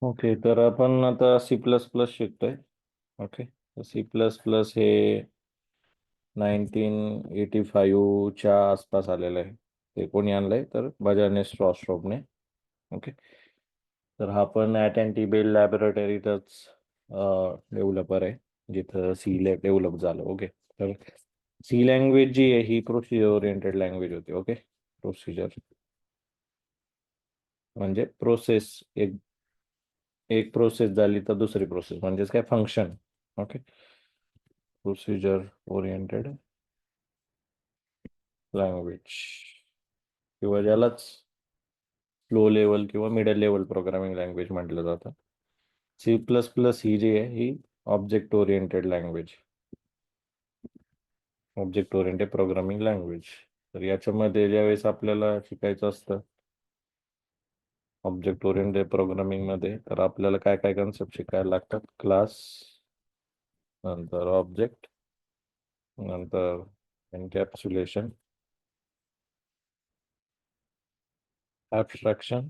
Okay, तर आपण आता C++ शिकतोय. ओके, C++ हे 1985च्या आसपास आलेलं आहे. ते कोणी आणलंय तर बजाने स्ट्रॉस्ट्रोमने. ओके, तर हा पण @NT बेल लॅबोरेटरीतच डेव्हलपर आहे, जिथं सी डेव्हलप झालं. ओके, तर सी लँग्वेज जी आहे ही प्रोसिजर ओरिएंटेड लँग्वेज होती. ओके, प्रोसिजर म्हणजे प्रोसेस, एक एक प्रोसेस झाली तर दुसरी प्रोसेस म्हणजेच काय, function. Okay, procedure oriented language किंवा ज्यालाच लो लेवल किंवा मिडल लेवल प्रोग्रामिंग लँग्वेज म्हटलं जातं. C++ ही जी आहे ही object oriented language, object oriented programming language. तर याच्यामध्ये ज्यावेळेस आपल्याला शिकायचं असतं ऑब्जेक्ट ओरिएंटेड प्रोग्रामिंग मध्ये, तर आपल्याला काय काय कन्सेप्ट शिकायला लागतात. क्लास, नंतर ऑब्जेक्ट, नंतर एन्कॅप्सुलेशन, ॲब्स्ट्रॅक्शन,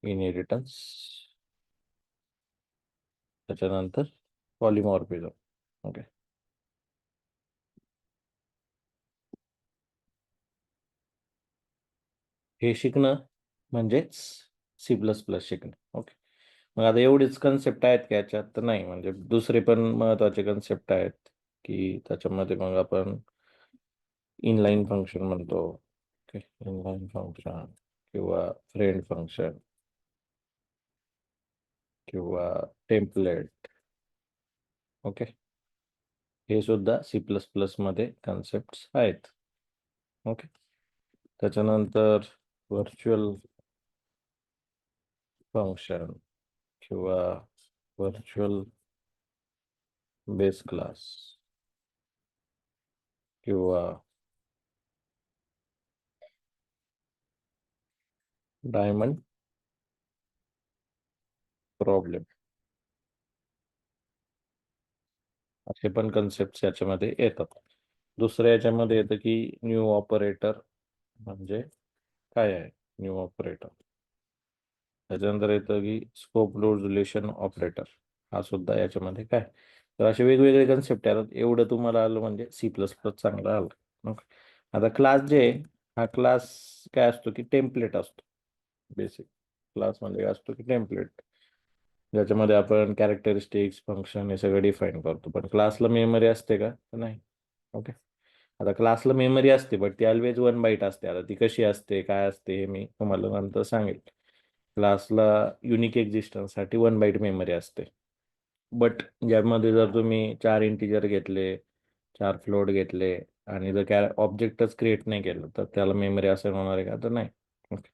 इनहेरिटन्स, त्याच्यानंतर पॉलिमॉर्फिझम. ओके, हे शिकणं म्हणजेच C++ शिकणं. ओके, मग आता एवढीच कन्सेप्ट आहेत का याच्यात? तर नाही, म्हणजे दुसरे पण महत्वाचे कन्सेप्ट आहेत की त्याच्यामध्ये मग आपण इनलाईन फंक्शन म्हणतो. ओके, इनलाईन फंक्शन किंवा फ्रेंड फंक्शन किंवा टेम्पलेट. ओके, हे सुद्धा C++ मध्ये कन्सेप्ट आहेत. ओके, त्याच्यानंतर व्हर्च्युअल फंक्शन किंवा व्हर्च्युअल बेस क्लास किंवा डायमंड प्रॉब्लेम, असे पण कन्सेप्ट याच्यामध्ये येतात. दुसऱ्या याच्यामध्ये येतं की न्यू ऑपरेटर म्हणजे काय आहे न्यू ऑपरेटर. त्याच्यानंतर येतं की स्कोप रिझोल्यूशन ऑपरेटर, हा सुद्धा याच्यामध्ये काय. तर असे वेगवेगळे कन्सेप्ट आहेत. एवढं तुम्हाला आलं म्हणजे C++ चांगलं आलं. ओके, आता क्लास जे आहे, हा क्लास काय असतो की टेम्पलेट असतो. बेसिक क्लास म्हणजे काय असतो की टेम्पलेट, ज्याच्यामध्ये आपण कॅरेक्टरिस्टिक्स फंक्शन हे सगळं डिफाईन करतो. पण क्लासला मेमरी असते का? तर नाही. ओके, आता क्लासला मेमरी असते, बट ती ऑलवेज 1 बाईट असते. आता ती कशी असते, काय असते, हे मी तुम्हाला नंतर सांगेल. क्लासला युनिक एक्झिस्टन्ससाठी 1 बाईट मेमरी असते. बट ज्यामध्ये जर तुम्ही 4 इंटिजर घेतले, 4 फ्लोट घेतले आणि जर ऑब्जेक्टच क्रिएट नाही केलं, तर त्याला मेमरी असाइन होणार आहे का? तर नाही. ओके,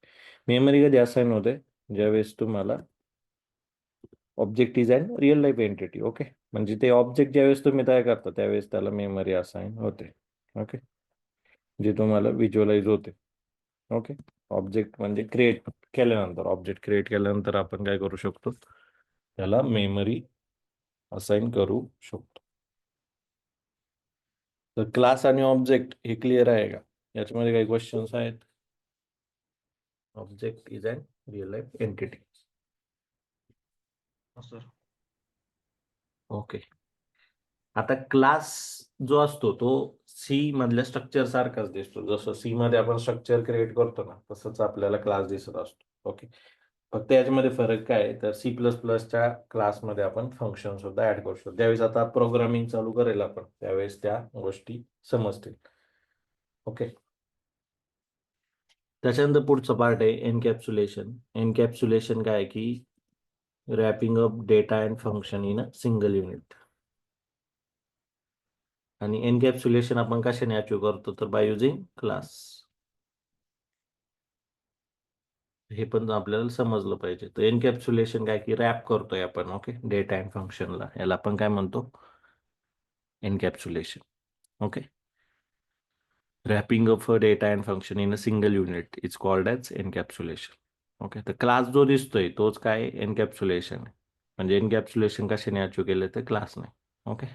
मेमरी कधी असाइन होते? ज्यावेळेस तुम्हाला object is an real life entity. Okay, म्हणजे ते ऑब्जेक्ट ज्यावेळेस तुम्ही तयार करता त्यावेळेस त्याला मेमरी असाइन होते. ओके, जे तुम्हाला व्हिज्युअलाइज होते. ओके, ऑब्जेक्ट म्हणजे क्रिएट केल्यानंतर, ऑब्जेक्ट क्रिएट केल्यानंतर आपण काय करू शकतो, त्याला मेमरी असाइन करू शकतो. तर क्लास आणि ऑब्जेक्ट हे क्लिअर आहे का? याच्यामध्ये काही क्वेश्चन्स आहेत? Object is an real life entity. Sir, okay, आता क्लास जो असतो तो सी मधल्या स्ट्रक्चर सारखाच दिसतो. जसं सी मध्ये आपण स्ट्रक्चर क्रिएट करतो ना, तसंच आपल्याला क्लास दिसत असतो. ओके, फक्त याच्यामध्ये फरक काय आहे, तर C++च्या क्लासमध्ये आपण फंक्शन सुद्धा ऍड करू शकतो. ज्यावेळेस आता प्रोग्रामिंग चालू करेल आपण, त्यावेळेस त्या गोष्टी समजतील. ओके, त्याच्यानंतर पुढचं पार्ट आहे एनकॅप्सुलेशन. एनकॅप्सुलेशन काय आहे की wrapping up data and function in a single unit. आणि एनकॅप्सुलेशन आपण कशाने अचीव करतो, तर बाय युझिंग क्लास. हे पण आपल्याला समजलं पाहिजे. तर एनकॅप्सुलेशन काय की रॅप करतोय आपण. ओके, डेटा अँड फंक्शनला, याला आपण काय म्हणतो, encapsulation. Okay, wrapping up a data and function in a single unit is called as encapsulation. Okay, तर क्लास जो दिसतोय तोच काय, एनकॅप्सुलेशन आहे. म्हणजे एनकॅप्सुलेशन कशाने अचीव केलं, तर क्लास नाही. ओके,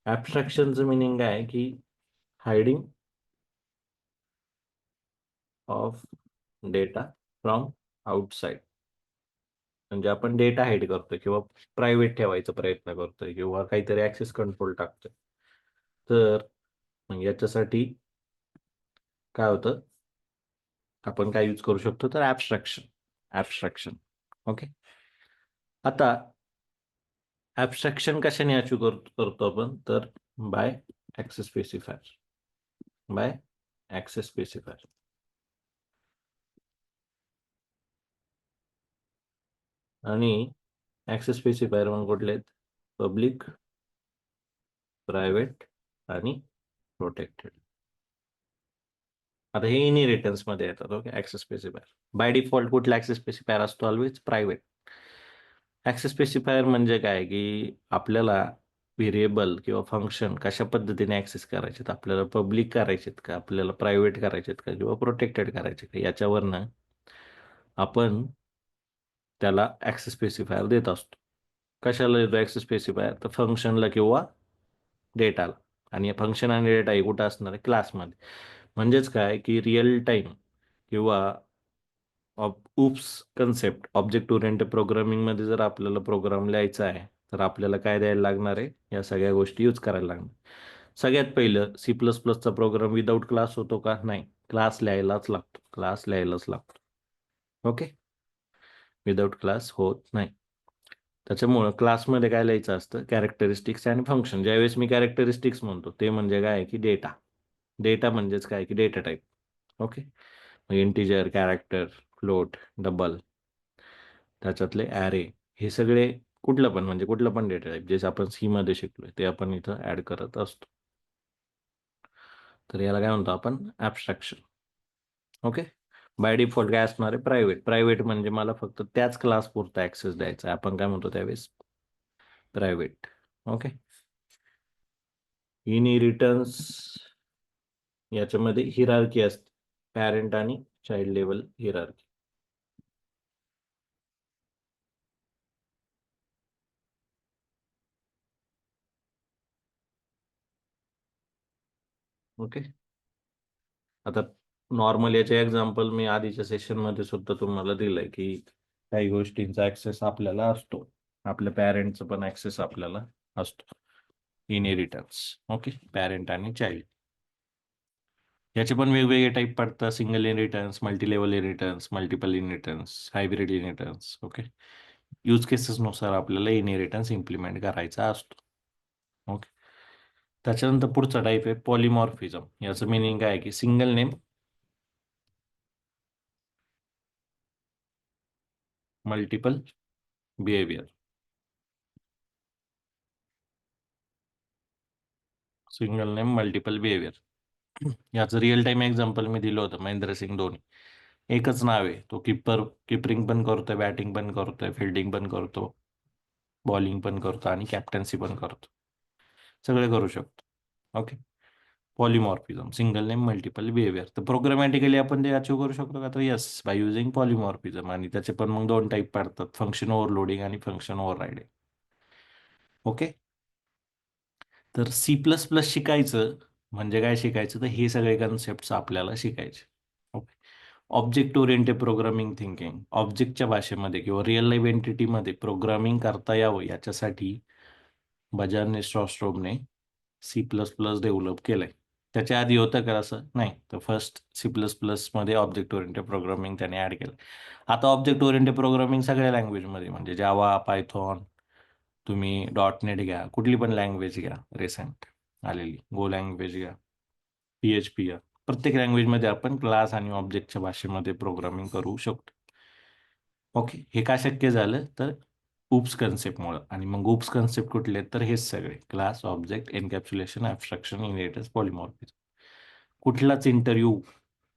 ऍब्स्ट्रॅक्शनचं मिनिंग काय की hiding of data from outside म्हणजे आपण डेटा हाईड करतोय किंवा प्रायव्हेट ठेवायचा प्रयत्न करतोय किंवा काहीतरी ऍक्सेस कंट्रोल टाकतोय. तर मग याच्यासाठी काय होतं, आपण काय यूज करू शकतो तर ऍब्स्ट्रॅक्शन. ओके. आता ऍब्स्ट्रॅक्शन कशाने अचीव करतो आपण तर बाय ऍक्सेस स्पेसिफायर. आणि ऍक्सेस स्पेसिफायर मग कुठले आहेत, पब्लिक, प्रायव्हेट आणि प्रोटेक्टेड. आता हे इनहेरिटन्स मध्ये येतात. Okay. Access specifier by default कुठला ऍक्सेस स्पेसिफायर असतो, ऑलवेज प्रायव्हेट. ऍक्सेस स्पेसिफायर म्हणजे काय की आपल्याला व्हेरिएबल किंवा फंक्शन कशा पद्धतीने ऍक्सेस करायचे, आपल्याला पब्लिक करायचेत का, आपल्याला प्रायव्हेट करायचेत का, किंवा प्रोटेक्टेड करायचे का, याच्यावरनं आपण त्याला ऍक्सेस स्पेसिफायर देत असतो. कशाला देतो ऍक्सेस स्पेसिफायर तर फंक्शनला किंवा डेटाला. आणि फंक्शन आणि डेटा हे कुठं असणार आहे, क्लासमध्ये. म्हणजेच काय की रिअल टाइम किंवा oops concept object oriented programming मध्ये जर आपल्याला प्रोग्राम लिहायचा आहे तर आपल्याला काय द्यायला लागणार आहे, या सगळ्या गोष्टी यूज करायला लागणार. सगळ्यात पहिलं C++चा प्रोग्राम विदाऊट क्लास होतो का, नाही. क्लास लिहायलाच लागतो. ओके. विदाऊट क्लास होत नाही. त्याच्यामुळं क्लासमध्ये काय लिहायचं असतं, कॅरेक्टरिस्टिक्स आणि फंक्शन. ज्यावेळेस मी कॅरेक्टरिस्टिक्स म्हणतो ते म्हणजे काय की डेटा म्हणजेच काय की data type. Okay. Integer, character, float, double, त्याच्यातले ॲरे, हे सगळे कुठलं पण डेटा टाईप जे आपण सी मध्ये शिकलोय ते आपण इथं ऍड करत असतो. तर याला काय म्हणतो आपण, ऍब्स्ट्रॅक्शन. ओके. बाय डिफॉल्ट काय असणार आहे, प्रायव्हेट म्हणजे मला फक्त त्याच क्लास पुरता ऍक्सेस द्यायचा आहे, आपण काय म्हणतो त्यावेळेस प्रायव्हेट. ओके. इनहेरिटन्स याच्यामध्ये हिरार्की असते, पॅरेंट आणि चाइल्ड लेवल हिरार्की. ओके. आता नॉर्मल याचे एक्झाम्पल मी आधीच्या सेशनमध्ये सुद्धा तुम्हाला दिलंय की काही गोष्टींचा ऍक्सेस आपल्याला असतो, आपल्या पॅरेंटचा पण ऍक्सेस आपल्याला असतो. इनहेरिटन्स. ओके. पॅरेंट आणि चाइल्ड याचे पण वेगवेगळे टाईप पडतात, single inheritance, multilevel inheritance, multiple inheritance, hybrid inheritance. Okay. Use केसेसनुसार आपल्याला इनहेरिटन्स इम्प्लिमेंट करायचा असतो. ओके. त्याच्यानंतर पुढचा टाईप आहे पॉलिमॉर्फिझम. याचं मिनिंग काय आहे की single name, multiple behaviour. Single name, multiple behaviour. याचं रिअल टाइम एक्झाम्पल मी दिलं होतं, महेंद्रसिंग धोनी. एकच नाव आहे, तो किपरिंग पण करतोय, बॅटिंग पण करतोय, फिल्डिंग पण करतो, बॉलिंग पण करतो आणि कॅप्टन्सी पण करतो. सगळे करू शकतो. Okay. Polymorphism, single name, multiple behaviour. तर प्रोग्रामॅटिकली आपण ते अचीव करू शकतो का, तर येस, बाय युझिंग पॉलिमॉर्फिझम. आणि त्याचे पण मग दोन टाईप पडतात, फंक्शन ओव्हरलोडिंग आणि फंक्शन ओव्हररायडिंग. ओके. तर C++ शिकायचं म्हणजे काय शिकायचं, तर हे सगळे कन्सेप्ट आपल्याला शिकायचे. Okay. Object oriented programming thinking, ऑब्जेक्टच्या भाषेमध्ये किंवा रिअल लाईफ एंटिटीमध्ये प्रोग्रामिंग करता यावं याच्यासाठी बजाज स्ट्रॉस्ट्रोमने C++ डेव्हलप केलंय. त्याच्या आधी होतं का असं, नाही. तर फर्स्ट C++ मध्ये ऑब्जेक्ट ओरिएंटेड प्रोग्रामिंग त्याने ऍड केलं. आता ऑब्जेक्ट ओरिएंटेड प्रोग्रामिंग सगळ्या लँग्वेजमध्ये, म्हणजे जावा, पायथॉन, तुम्ही .NET घ्या, कुठली पण लँग्वेज घ्या, रिसेंट आलेली गो लँग्वेज घ्या, PHP घ्या, प्रत्येक लँग्वेजमध्ये आपण क्लास आणि ऑब्जेक्टच्या भाषेमध्ये प्रोग्रामिंग करू शकतो. ओके. हे का शक्य झालं तर उप्स कन्सेप्टमुळे. आणि मग उप्स कन्सेप्ट कुठले तर हेच सगळे, class, object, encapsulation, abstraction, inheritance, polymorphism. कुठलाच इंटरव्ह्यू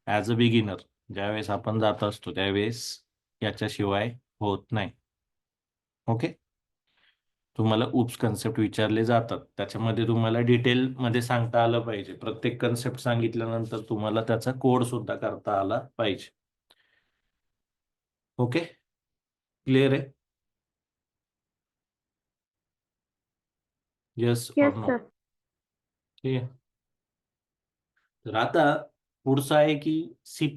ॲज अ बिगिनर ज्यावेळेस आपण जात असतो त्यावेळेस याच्याशिवाय होत नाही. ओके. तुम्हाला उप्स कन्सेप्ट विचारले जातात, त्याच्यामध्ये तुम्हाला डिटेलमध्ये सांगता आलं पाहिजे. प्रत्येक कन्सेप्ट सांगितल्यानंतर तुम्हाला त्याचा कोड सुद्धा करता आला पाहिजे. ओके. क्लिअर आहे? Yes yes or no? Sir. ठीक आहे. तर आता पुढचं आहे की C++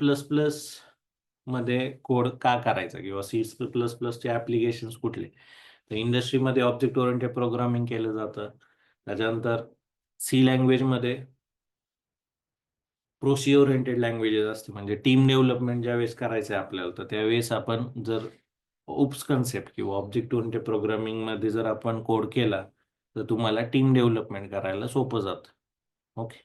मध्ये कोड का करायचा किंवा C++चे ऍप्लिकेशन्स कुठले? तर इंडस्ट्रीमध्ये ऑब्जेक्ट ओरिएंटेड प्रोग्रामिंग केलं जातं. त्याच्यानंतर सी लँग्वेजमध्ये प्रोसी ओरिएंटेड लँग्वेजेस असते, म्हणजे टीम डेव्हलपमेंट ज्यावेळेस करायचं आहे आपल्याला, तर त्यावेळेस आपण जर उप्स कन्सेप्ट किंवा ऑब्जेक्ट ओरिएंटेड प्रोग्रामिंगमध्ये जर आपण कोड केला, तर तुम्हाला टीम डेव्हलपमेंट करायला सोपं जातं. ओके.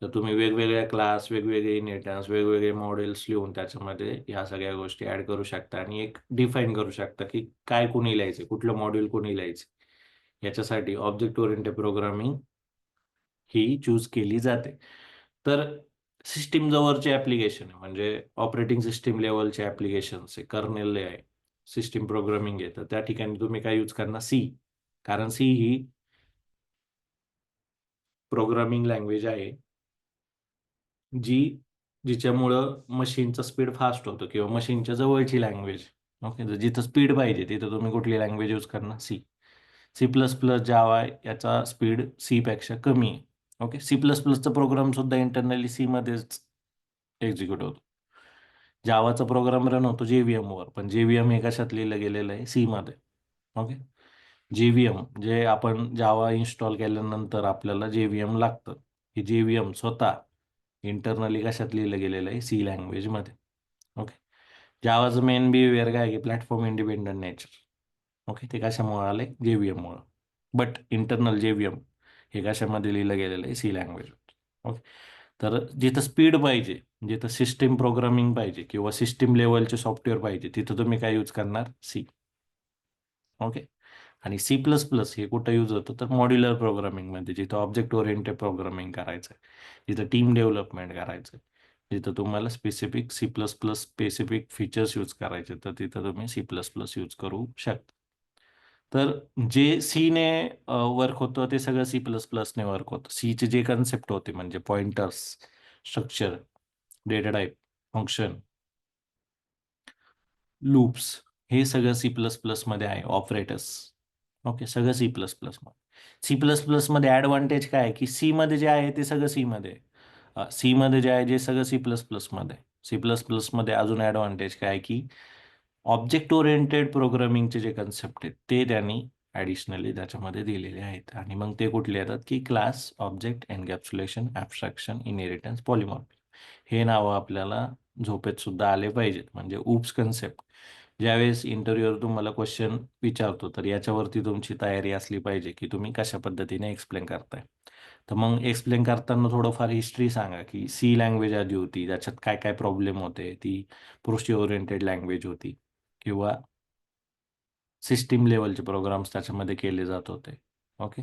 तर तुम्ही वेगवेगळ्या क्लास, वेगवेगळे इनहेरिटन्स, वेगवेगळे मॉडेल्स लिहून त्याच्यामध्ये ह्या सगळ्या गोष्टी ऍड करू शकता आणि एक डिफाईन करू शकता की काय कोणी लिहायचं, कुठलं मॉड्यूल कोणी लिहायचं. याच्यासाठी ऑब्जेक्ट ओरिएंटेड प्रोग्रामिंग ही चूज केली जाते. तर सिस्टीम जवळचे ऍप्लिकेशन आहे, म्हणजे ऑपरेटिंग सिस्टीम लेवलचे ऍप्लिकेशन्स आहे, कर्नेल आहे, सिस्टीम प्रोग्रामिंग आहे, तर त्या ठिकाणी तुम्ही काय यूज करणार? सी. कारण सी ही प्रोग्रामिंग लँग्वेज आहे जी जिच्यामुळं मशीनचा स्पीड फास्ट होतो किंवा मशीनच्या जवळची लँग्वेज. ओके. जर जिथं स्पीड पाहिजे तिथं तुम्ही कुठली लँग्वेज यूज करणार? सी. C++, जावा याचा स्पीड सी पेक्षा कमी आहे. ओके. C++चा प्रोग्राम सुद्धा इंटरनली सी मध्येच एक्झिक्यूट होतो. जावाचा प्रोग्राम रन होतो JVM वर, पण JVM हे कशात लिहिलं गेलेलं आहे? सी मध्ये. ओके. JVM जे आपण जावा इन्स्टॉल केल्यानंतर आपल्याला JVM लागतं. हे JVM स्वतः इंटरनली कशात लिहिलं गेलेलं आहे? सी लँग्वेजमध्ये. ओके. जावाचं मेन बिहेवियर काय आहे की प्लॅटफॉर्म इंडिपेंडंट नेचर. ओके. ते कशामुळे आले? JVM मुळे. बट इंटरनल JVM हे कशामध्ये लिहिलं गेलेलं आहे? C language. ओके. तर जिथं स्पीड पाहिजे, जिथं सिस्टीम प्रोग्रामिंग पाहिजे किंवा सिस्टीम लेवलचे सॉफ्टवेअर पाहिजे, तिथं तुम्ही काय यूज करणार? सी. ओके. आणि C++ हे कुठं यूज होतं? तर मॉड्युलर प्रोग्रामिंगमध्ये, जिथं ऑब्जेक्ट ओरिएंटेड प्रोग्रामिंग करायचं आहे, जिथं टीम डेव्हलपमेंट करायचं आहे, जिथं तुम्हाला C++ स्पेसिफिक फीचर्स यूज करायचे, तर तिथं तुम्ही C++ यूज करू शकता. तर जे सीने वर्क होतं ते सगळं C++ने वर्क होतं. सीचे जे कन्सेप्ट होते म्हणजे pointers, structure, data type, function, loops, हे सगळं C++ मध्ये आहे. ऑपरेटर्स. ओके. सगळं C++ मध्ये. C++ मध्ये ॲडव्हान्टेज काय आहे की सी मध्ये जे आहे ते सगळं सी मध्ये आहे. सी मध्ये जे आहे जे सगळं C++ मध्ये. C++ मध्ये अजून ॲडव्हान्टेज काय आहे की ऑब्जेक्ट ओरिएंटेड प्रोग्रामिंगचे जे कन्सेप्ट आहेत ते त्यांनी ॲडिशनली त्याच्यामध्ये दिलेले आहेत. आणि मग ते कुठले येतात की class, object, encapsulation, abstraction, inheritance, polymorphism. हे नावं आपल्याला झोपेत सुद्धा आले पाहिजेत. म्हणजे उप्स कन्सेप्ट ज्यावेळेस इंटरव्ह्यूवर तुम्हाला क्वेश्चन विचारतो, तर याच्यावरती तुमची तयारी असली पाहिजे की तुम्ही कशा पद्धतीने एक्सप्लेन करताय. तर मग एक्सप्लेन करताना थोडंफार हिस्ट्री सांगा की सी लँग्वेज आधी होती, त्याच्यात काय काय प्रॉब्लेम होते, ती प्रोसी ओरिएंटेड लँग्वेज होती किंवा सिस्टीम लेवलचे प्रोग्राम्स त्याच्यामध्ये केले जात होते. ओके.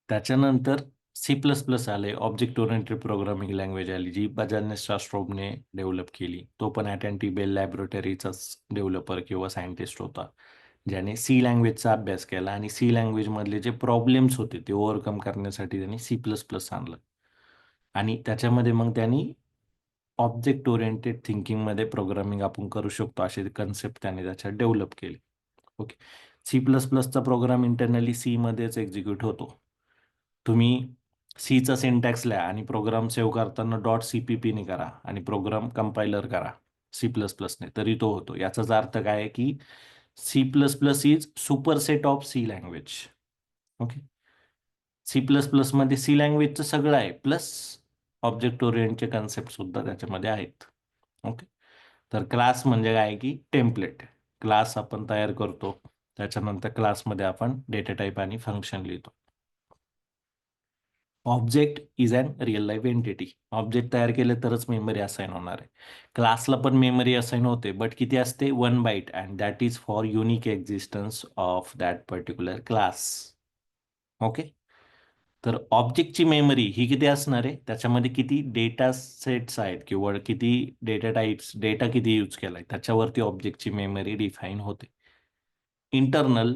त्याच्यानंतर C++ आले, ऑब्जेक्ट ओरिएंटेड प्रोग्रामिंग लँग्वेज आली, जी बजाज शास्ट्रोबने डेव्हलप केली. तो पण ॲट बेल लॅबोरेटरीचाच डेव्हलपर किंवा सायंटिस्ट होता, ज्याने सी लँग्वेजचा अभ्यास केला आणि सी लँग्वेजमधले जे प्रॉब्लेम्स होते ते ओव्हरकम करण्यासाठी त्यांनी C++ आणलं. आणि त्याच्यामध्ये मग त्यांनी ऑब्जेक्ट ओरिएंटेड थिंकिंगमध्ये प्रोग्रामिंग आपण करू शकतो असे कन्सेप्ट त्याने त्याच्यात डेव्हलप केले. ओके. C++चा प्रोग्राम इंटरनली सी मध्येच एक्झिक्यूट होतो. तुम्ही सीचा सिंटॅक्स लिहा आणि प्रोग्राम सेव्ह करताना .cpp ने करा आणि प्रोग्राम कंपायलर करा C++ने, तरी तो होतो. याचाच अर्थ काय आहे की C++ is superset of C language. Okay. C++ मध्ये सी लँग्वेजचं सगळं आहे, प्लस ऑब्जेक्ट ओरिएंटचे कन्सेप्ट सुद्धा त्याच्यामध्ये आहेत. ओके. तर क्लास म्हणजे काय की टेम्पलेट. क्लास आपण तयार करतो, त्याच्यानंतर क्लासमध्ये आपण डेटा टाइप आणि फंक्शन लिहितो. Object is an real life entity. Object तयार केले तरच मेमरी असाइन होणार आहे. क्लासला पण मेमरी असाइन होते, बट किती असते? 1 byte, and that is for unique existence of that particular class. Okay. तर ऑब्जेक्टची मेमरी ही किती असणार आहे? त्याच्यामध्ये किती डेटा सेट्स आहेत किंवा किती डेटा टाइप्स, डेटा किती यूज केलाय, त्याच्यावरती ऑब्जेक्टची मेमरी डिफाईन होते. इंटरनल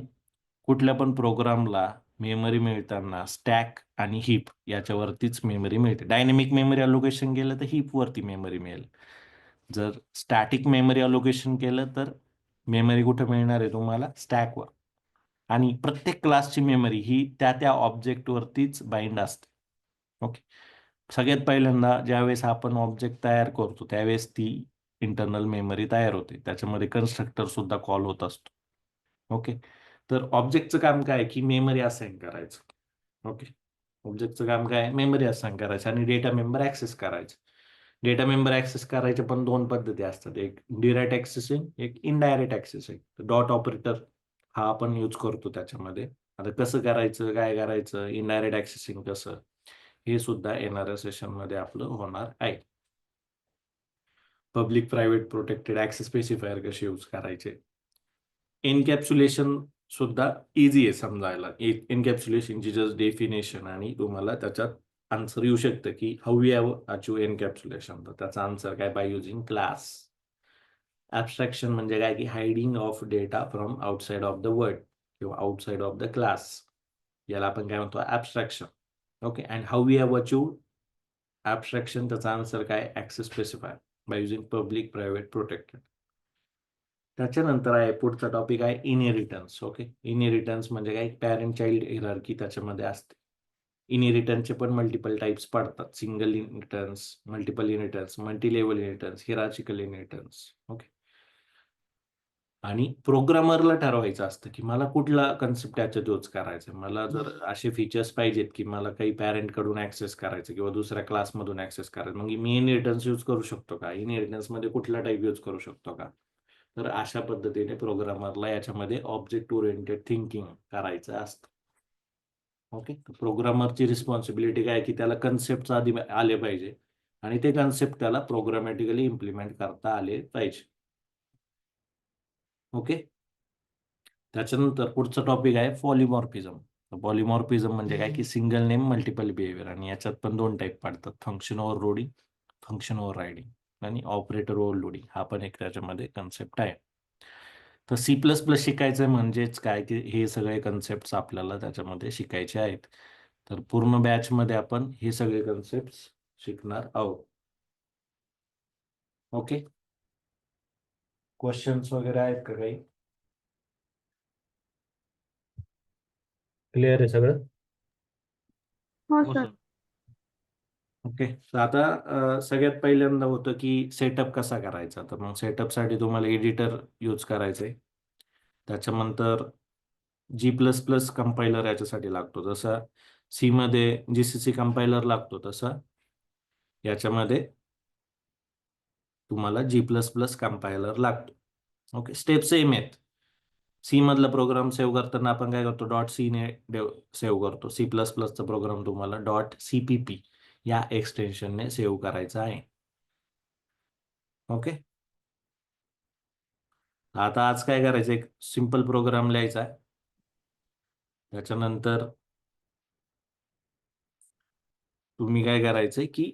कुठल्या पण प्रोग्रामला मेमरी मिळताना स्टॅक आणि हीप याच्यावरतीच मेमरी मिळते. डायनेमिक मेमरी अलोकेशन केलं तर हीपवरती मेमरी मिळेल. जर स्टॅटिक मेमरी अलोकेशन केलं तर मेमरी कुठे मिळणार आहे तुम्हाला? स्टॅकवर. आणि प्रत्येक क्लासची मेमरी ही त्या त्या ऑब्जेक्टवरतीच बाइंड असते. ओके. सगळ्यात पहिल्यांदा ज्यावेळेस आपण ऑब्जेक्ट तयार करतो त्यावेळेस ती इंटरनल मेमरी तयार होते, त्याच्यामध्ये कन्स्ट्रक्टर सुद्धा कॉल होत असतो. ओके, तर ऑब्जेक्टचं काम काय आहे की मेमरी असाइन करायचं. ओके, ऑब्जेक्टचं काम काय आहे, मेमरी असाइन करायचं आणि डेटा मेंबर ऍक्सेस करायचं. डेटा मेंबर ऍक्सेस करायचे पण दोन पद्धती असतात, एक डिरेक्ट ऍक्सेसिंग, एक इनडायरेक्ट ऍक्सेसिंग. डॉट ऑपरेटर हा आपण यूज करतो त्याच्यामध्ये. आता कसं करायचं, काय करायचं, इनडायरेक्ट ऍक्सेसिंग कसं, हे सुद्धा येणाऱ्या सेशनमध्ये आपलं होणार आहे. Public private protected access specifier कसे यूज करायचे. एनकॅप्सुलेशन सुद्धा इझी आहे समजायला. एनकॅप्सुलेशनची जस्ट डेफिनेशन आणि तुम्हाला त्याच्यात आन्सर येऊ शकतं की how we have achieve encapsulation. तर त्याचा आन्सर काय, बाय युझिंग क्लास. ॲब्स्ट्रॅक्शन म्हणजे काय की hiding of data from outside of the word किंवा आउटसाइड ऑफ द क्लास, याला आपण काय म्हणतो, abstraction. Okay, and how we have achieve abstraction, त्याचा आन्सर काय, access specifier by using public private protected. त्याच्यानंतर आहे पुढचा टॉपिक आहे इनहेरिटन्स. ओके, इनहेरिटन्स म्हणजे काय, पॅरेंट चाइल्ड हिरार्की त्याच्यामध्ये असते. इनहेरिटन्सचे पण मल्टिपल टाइप्स पडतात, single inheritance, multiple inheritance, multi level inheritance, hierarchical inheritance. Okay, आणि प्रोग्रामरला ठरवायचं असतं की मला कुठला कन्सेप्ट याच्यात यूज करायचा. मला जर असे फीचर्स पाहिजेत की मला काही पॅरेंट कडून ऍक्सेस करायचं किंवा दुसऱ्या क्लासमधून ऍक्सेस करायचं, मग मी इनहेरिटन्स यूज करू शकतो का, इनहेरिटन्स मध्ये कुठला टाईप यूज करू शकतो का. तर अशा पद्धतीने प्रोग्रामरला याच्यामध्ये ऑब्जेक्ट ओरिएंटेड थिंकिंग करायचं असतं. ओके, प्रोग्रामरची रिस्पॉन्सिबिलिटी काय की त्याला कन्सेप्ट आधी आले पाहिजे आणि ते कन्सेप्ट त्याला प्रोग्रामॅटिकली इम्प्लिमेंट करता आले पाहिजे. ओके, त्याच्यानंतर पुढचा टॉपिक आहे पॉलिमॉर्फिझम. पॉलिमॉर्फिझम म्हणजे काय की सिंगल नेम मल्टिपल बिहेवियर, आणि याच्यात पण दोन टाईप पडतात, function over loading, function over riding आणि ऑपरेटर ओव्हर लोडिंग, हा पण एक त्याच्यामध्ये कन्सेप्ट आहे. तर C++ शिकायचं म्हणजेच काय की हे सगळे कन्सेप्ट आपल्याला त्याच्यामध्ये शिकायचे आहेत. तर पूर्ण बॅचमध्ये आपण हे सगळे कन्सेप्ट शिकणार आहोत. ओके, क्वेश्चन्स वगैरे आहेत का काही? क्लिअर आहे सगळं? हो सर. ओके, तर आता सगळ्यात पहिल्यांदा होतं की सेटअप कसा करायचा. तर मग सेटअपसाठी तुम्हाला एडिटर यूज करायचं आहे. त्याच्यानंतर G++ कंपायलर याच्यासाठी लागतो. जसा सी मध्ये GCC कंपायलर लागतो तसा याच्यामध्ये तुम्हाला G++ कंपायलर लागतो. ओके, स्टेप सेम आहेत. सी मधला प्रोग्राम सेव्ह करताना आपण काय करतो, .c ने सेव्ह करतो. C++चा प्रोग्राम तुम्हाला .cpp या एक्सटेन्शनने सेव्ह करायचा आहे. ओके, आता आज काय करायचं, एक सिंपल प्रोग्राम लिहायचा आहे. त्याच्यानंतर तुम्ही काय करायचंय की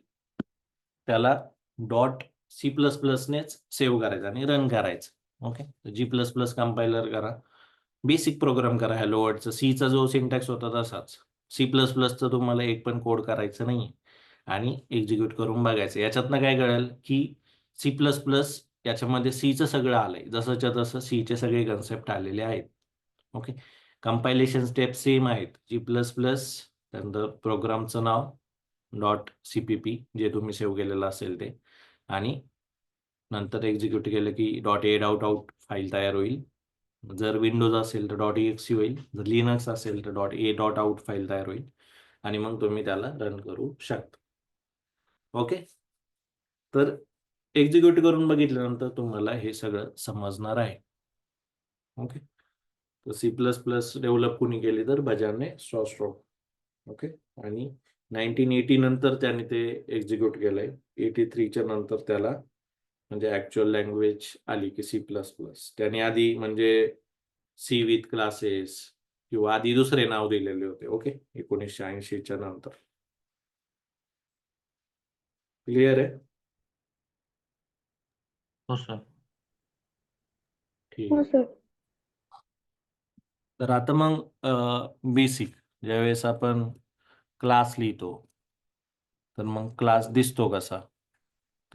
त्याला .C++नेच सेव्ह करायचं आणि रन करायचं. ओके, G++ कंपायलर करा, बेसिक प्रोग्राम करा. हॅलो वर्ल्डचा सीचा जो सिंटॅक्स होता तसाच. C++चा तुम्हाला एक पण कोड करायचं नाही आणि एक्झिक्यूट करून बघायचं. याच्यातनं काय कळेल की C++ याच्यामध्ये सीचं सगळं आलंय, जसंच्या तसं सीचे सगळे कन्सेप्ट आलेले आहेत. ओके, कंपायलेशन स्टेप सेम आहेत. G++, त्यानंतर प्रोग्रामचं नाव .cpp जे तुम्ही सेव्ह केलेलं असेल ते, आणि नंतर एक्झिक्यूट केलं की .a फाईल तयार होईल. जर विंडोज असेल तर .exe होईल, जर लिनक्स असेल तर .a.out फाईल तयार होईल आणि मग तुम्ही त्याला रन करू शकता. ओके, तर एक्झिक्यूट करून बघितल्यानंतर तुम्हाला हे सगळं समजणार आहे. ओके, तर C++ डेव्हलप कुणी केली तर बजाजने स्ट्रॉक. ओके, आणि 1980 नंतर त्याने ते एक्झिक्यूट केलंय. 83च्या नंतर त्याला म्हणजे ऍक्च्युअल लँग्वेज आली की C++. त्याने आधी म्हणजे सी विथ क्लासेस किंवा आधी दुसरे नाव दिलेले होते. ओके, 1980च्या नंतर. क्लिअर आहे? हो सर. ठीक हो आहे. सर. तर आता मग बेसिक ज्यावेळेस आपण क्लास लिहितो तर मग क्लास दिसतो कसा,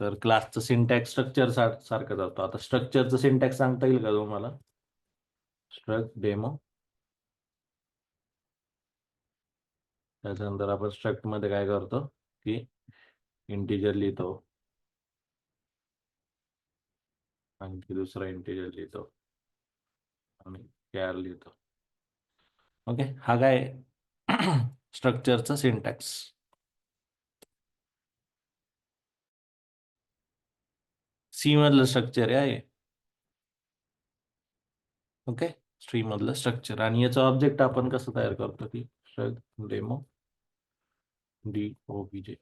तर क्लासचं सिंटॅक्स स्ट्रक्चर सारखं जातो. आता स्ट्रक्चरचं सिंटॅक्स सांगता येईल का तुम्हाला? Struct demo. त्याच्यानंतर आपण स्ट्रक्ट मध्ये काय करतो की इंटिजर लिहितो, आणखी दुसरा इंटिजर लिहितो आणि कॅर लिहितो. ओके, हा काय स्ट्रक्चरचा सिंटॅक्स. सी मधलं स्ट्रक्चर आहे. ओके, सी मधलं स्ट्रक्चर. आणि याचं ऑब्जेक्ट आपण कसं तयार करतो की डेमो DOBJ.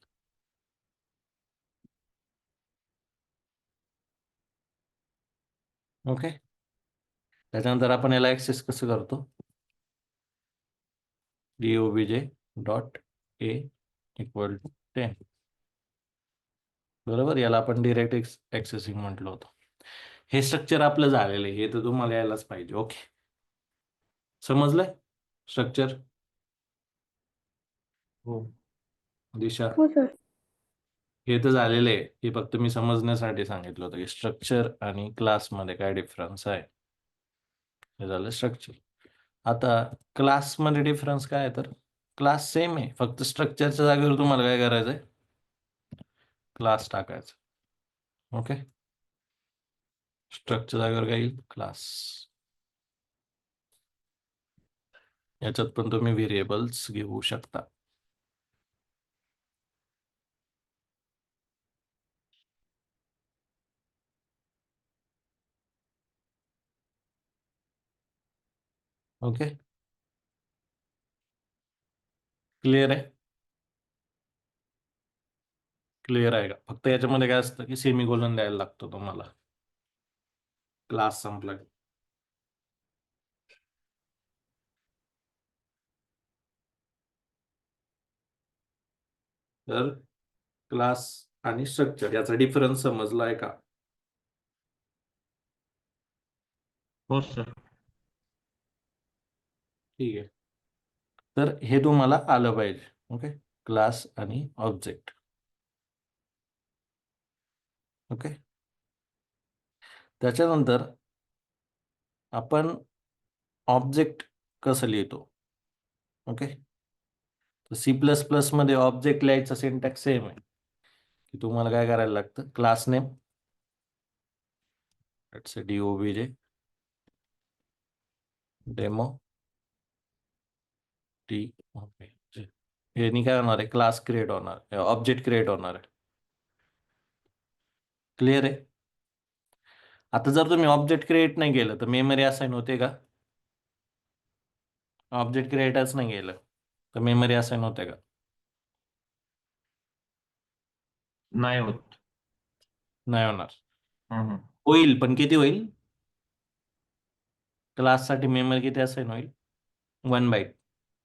ओके, त्याच्यानंतर आपण याला ऍक्सेस कसं करतो, DOBJ dot A equal to 10. बरोबर, याला आपण डिरेक्ट ऍक्सेसिंग म्हटलं होतं. हे स्ट्रक्चर आपलं झालेलं आहे, हे तर तुम्हाला यायलाच पाहिजे. ओके, समजलंय स्ट्रक्चर? हो दिशा, हो सर. हे तर झालेलं आहे. हे फक्त मी समजण्यासाठी सांगितलं होतं की स्ट्रक्चर आणि क्लासमध्ये काय डिफरन्स आहे. हे झालं स्ट्रक्चर. आता क्लासमध्ये डिफरन्स काय आहे, तर क्लास सेम आहे, फक्त स्ट्रक्चरच्या जागेवर तुम्हाला काय करायचंय, क्लास टाकायचं. ओके, स्ट्रक्चर जागेवर काय येईल, क्लास. याच्यात पण तुम्ही व्हेरिएबल्स घेऊ शकता. ओके, क्लिअर आहे? क्लिअर आहे का? फक्त याच्यामध्ये काय असतं की सेमीकोलन द्यायला लागतो तुम्हाला क्लास संपला की. तर क्लास आणि स्ट्रक्चर याचा डिफरन्स समजला आहे का? हो सर. ठीक आहे, तर हे तुम्हाला आलं पाहिजे. ओके, क्लास आणि ऑब्जेक्ट. ओके, त्याच्यानंतर आपण ऑब्जेक्ट कसं लिहितो. ओके, तर C++ मध्ये ऑब्जेक्ट लिहायचा सिंटॅक्स सेम आहे, की तुम्हाला काय करायला लागतं, class name DOBJ demo DOBJ. यानी काय होणार आहे, क्लास क्रिएट होणार, ऑब्जेक्ट क्रिएट होणार आहे. क्लिअर आहे? आता जर तुम्ही ऑब्जेक्ट क्रिएट नाही केलं तर मेमरी असाइन होते का? ऑब्जेक्ट क्रिएटच नाही केलं तर मेमरी असाइन होते का? नाही होत. नाही होणार. हम्म. होईल, पण किती होईल? क्लाससाठी मेमरी किती असाइन होईल, 1 बाईट.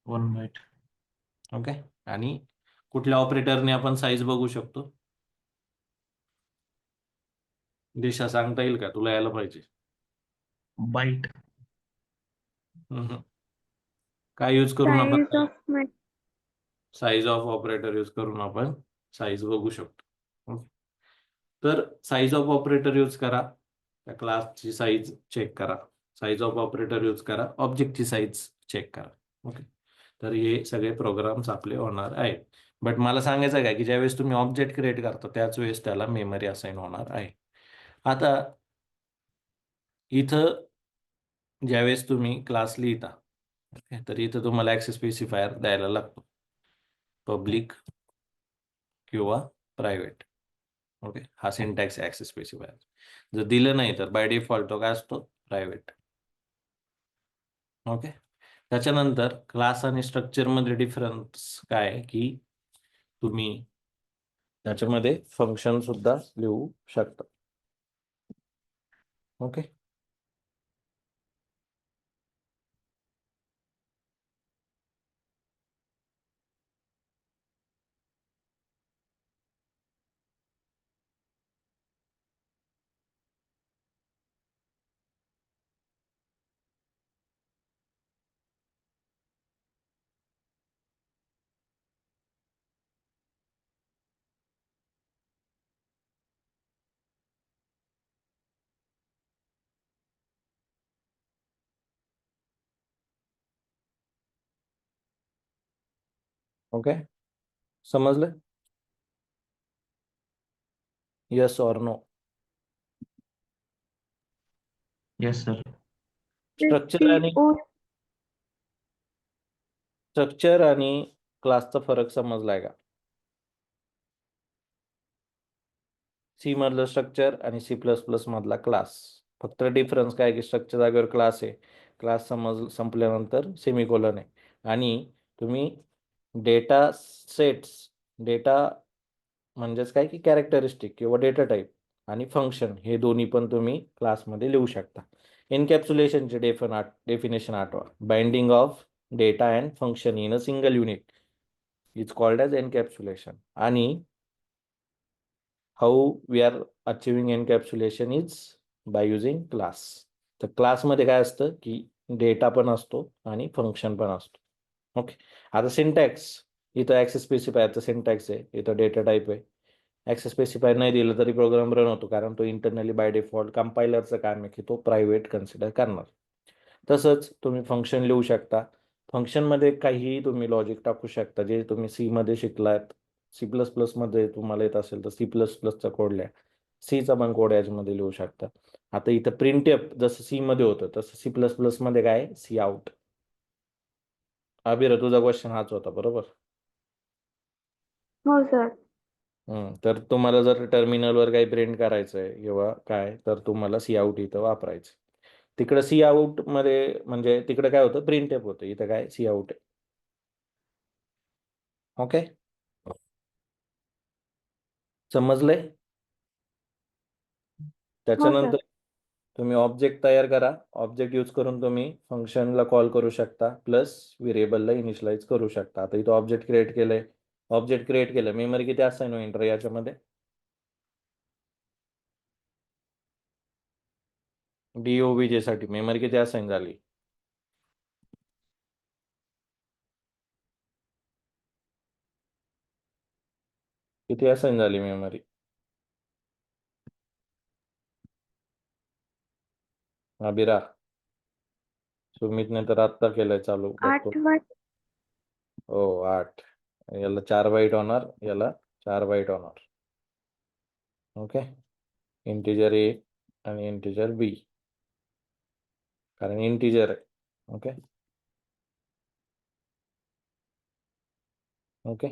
1 बाईट. ओके, आणि कुठल्या ऑपरेटरने आपण साईज बघू शकतो, दिशा सांगता येईल का? तुला यायला पाहिजे. बाईट. काय यूज करून आपण size of size of operator use करून आपण साईज बघू शकतो. ओके, तर साईज ऑफ ऑपरेटर यूज करा, त्या क्लासची साईज चेक करा. साईज ऑफ ऑपरेटर यूज करा, ऑब्जेक्टची साईज चेक करा. ओके, तर हे सगळे प्रोग्राम्स आपले होणार आहेत. बट मला सांगायचं काय की ज्यावेळेस तुम्ही ऑब्जेक्ट क्रिएट करता त्याच वेळेस त्याला मेमरी असाइन होणार आहे. आता इथं ज्यावेळेस तुम्ही क्लास लिहिता, ओके, तर इथं तुम्हाला ऍक्सेस स्पेसिफायर द्यायला लागतो, पब्लिक किंवा प्रायव्हेट. ओके, हा सिंटॅक्स ऍक्सेस स्पेसिफायर. जर दिलं नाही तर बाय डिफॉल्ट तो काय असतो, प्रायव्हेट. ओके, त्याच्यानंतर क्लास आणि स्ट्रक्चर मध्ये डिफरन्स काय आहे की तुम्ही त्याच्यामध्ये फंक्शन सुद्धा लिहू शकता. ओके, ओके, समजलं? Yes or no? Yes sir. Structure आणि क्लासचा फरक समजलाय का? सी मधलं स्ट्रक्चर आणि C++ मधला क्लास. फक्त डिफरन्स काय की स्ट्रक्चर जागेवर क्लास आहे, क्लास संपल्यानंतर सेमिकोलन आहे. आणि तुम्ही डेटा सेट्स, डेटा म्हणजेच काय की कॅरेक्टरिस्टिक किंवा डेटा टाईप आणि फंक्शन हे दोन्ही पण तुम्ही क्लासमध्ये लिहू शकता. एनकॅप्सुलेशनचे डेफिनेशन आठवा. Binding of data and function in a single unit is called as encapsulation. आणि how we are achieving encapsulation is by using class. तर क्लासमध्ये काय असतं की डेटा पण असतो आणि फंक्शन पण असतो. ओके. आता सिंटॅक्स, इथं ॲक्सेस स्पेसिफायरचं सिंटॅक्स आहे, इथं डेटा टाईप आहे. ॲक्सेस स्पेसिफायर नाही दिलं तरी प्रोग्राम रन होतो, कारण तो इंटरनली बाय डिफॉल्ट कंपायलरचं काम आहे की तो प्रायव्हेट कन्सिडर करणार. तसंच तुम्ही फंक्शन लिहू शकता. फंक्शनमध्ये काहीही तुम्ही लॉजिक टाकू शकता, जे तुम्ही सीमध्ये शिकलात. C++ तुम्हाला येत असेल तर C++चा कोड लिहा. सीचा पण कोड याच्यामध्ये लिहू शकता. आता इथं प्रिंटएफ जसं सीमध्ये होतं तसं C++ काय सी आउट. अभिरा, तुझा क्वेश्चन हाच होता बरोबर? हो सर. तर तुम्हाला जर टर्मिनलवर काही प्रिंट करायचं आहे किंवा काय, तर तुम्हाला सी आउट इथं वापरायचं. तिकडं सी आउट मध्ये म्हणजे तिकडे काय होतं, प्रिंटएफ होतं, इथं काय सी आउट आहे. ओके, समजलंय? त्याच्यानंतर तुम्ही ऑब्जेक्ट तयार करा. ऑब्जेक्ट यूज करून तुम्ही फंक्शनला कॉल करू शकता, प्लस व्हेरिएबलला इनिशियलाइज करू शकता. आता इथं ऑब्जेक्ट क्रिएट केलंय. ऑब्जेक्ट क्रिएट केलं, मेमरी किती असाइन होईल रे याच्यामध्ये? DOBJ साठी मेमरी किती असाइन झाली? किती असाइन झाली मेमरी? अभिरा, सुमितने तर आत्ता केलंय चालू, बघतो. 8 वाट. हो 8. याला 4 बाईट होणार, याला 4 बाईट होणार. ओके. इंटिजर A आणि इंटिजर B, कारण इंटिजर आहे. Okay okay.